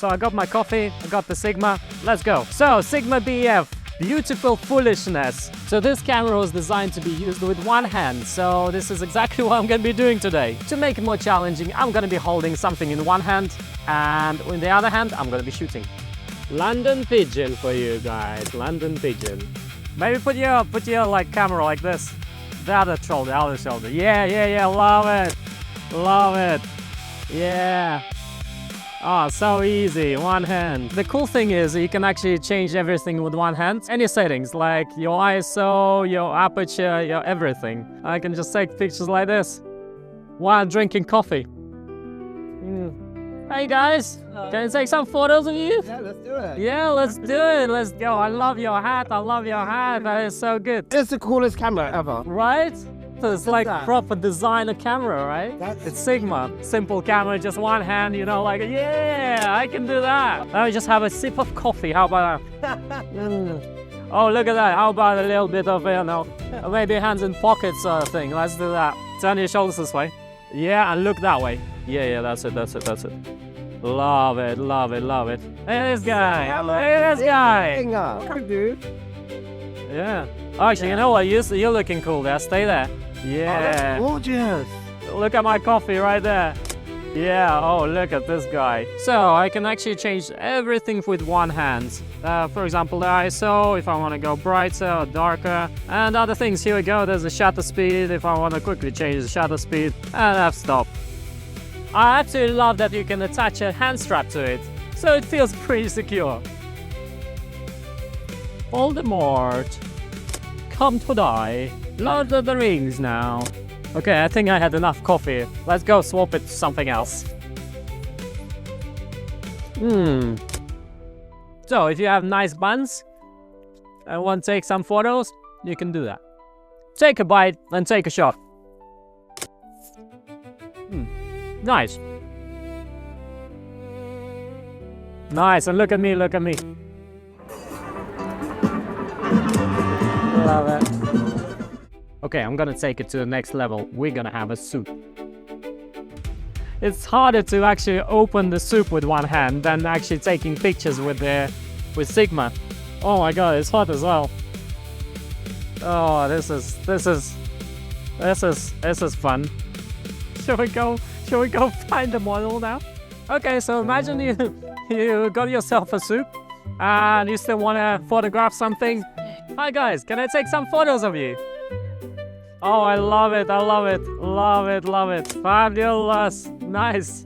So I got my coffee, I got the Sigma, let's go. So Sigma BF, beautiful foolishness. So this camera was designed to be used with one hand, so this is exactly what I'm gonna be doing today. To make it more challenging, I'm gonna be holding something in one hand, and in the other hand, I'm gonna be shooting. London pigeon for you guys, London pigeon. Maybe put your like camera like this. The other shoulder, Yeah, love it. Love it. Yeah. Oh, so easy, one hand. The cool thing is you can actually change everything with one hand. Any settings, like your ISO, your aperture, your everything. I can just take pictures like this while drinking coffee. Hey guys, can I take some photos of you? Yeah, let's do it. Yeah, let's do it. Let's go. I love your hat. That is so good. It's the coolest camera ever. Right? So it's like that? proper designer camera, right? It's Sigma. Simple camera, just one hand, you know, like, yeah, I can do that. Let me just have a sip of coffee. How about that? Oh, look at that. How about a little bit of, you know, maybe hands in pockets sort of thing. Let's do that. Turn your shoulders this way. Yeah, and look that way. Yeah, that's it. Love it. Hey, this guy. Hello. Hey, this guy. Come, dude. Yeah. Actually, you know what? You're looking cool there. Stay there. Yeah. Oh, that's gorgeous. Look at my coffee right there. Yeah, oh, look at this guy. So I can actually change everything with one hand. For example, the ISO, if I want to go brighter or darker, and other things. Here we go, there's the shutter speed, if I want to quickly change the shutter speed, and f-stop. I absolutely love that you can attach a hand strap to it, so it feels pretty secure. Voldemort, come to die. Lord of the Rings now. Okay, I think I had enough coffee. Let's go swap it to something else. So, if you have nice buns and want to take some photos, you can do that. Take a bite and take a shot. Nice. Nice, and look at me. Love it. Okay, I'm gonna take it to the next level. We're gonna have a soup. It's harder to actually open the soup with one hand than actually taking pictures with Sigma. Oh my god, it's hot as well. Oh, this is fun. Shall we go find the model now? Okay, so imagine you got yourself a soup and you still wanna photograph something. Hi guys, can I take some photos of you? Oh, I love it. Fabulous. Nice.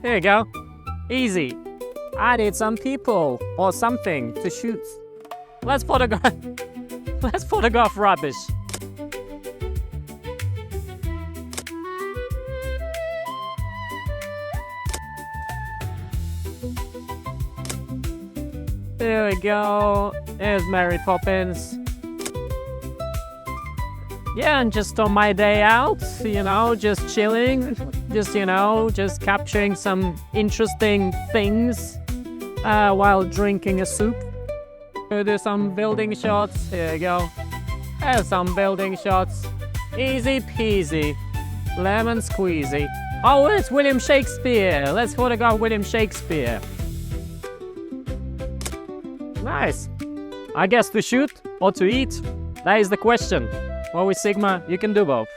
Here you go. Easy. I need some people or something to shoot. Let's photograph rubbish. There we go. There's Mary Poppins. Yeah, and just on my day out, you know, just chilling, just capturing some interesting things while drinking a soup. We'll do some building shots. Here you go. There's some building shots. Easy peasy. Lemon squeezy. Oh, it's William Shakespeare. Let's photograph William Shakespeare. Nice. I guess to shoot or to eat? That is the question. Well, with Sigma, you can do both.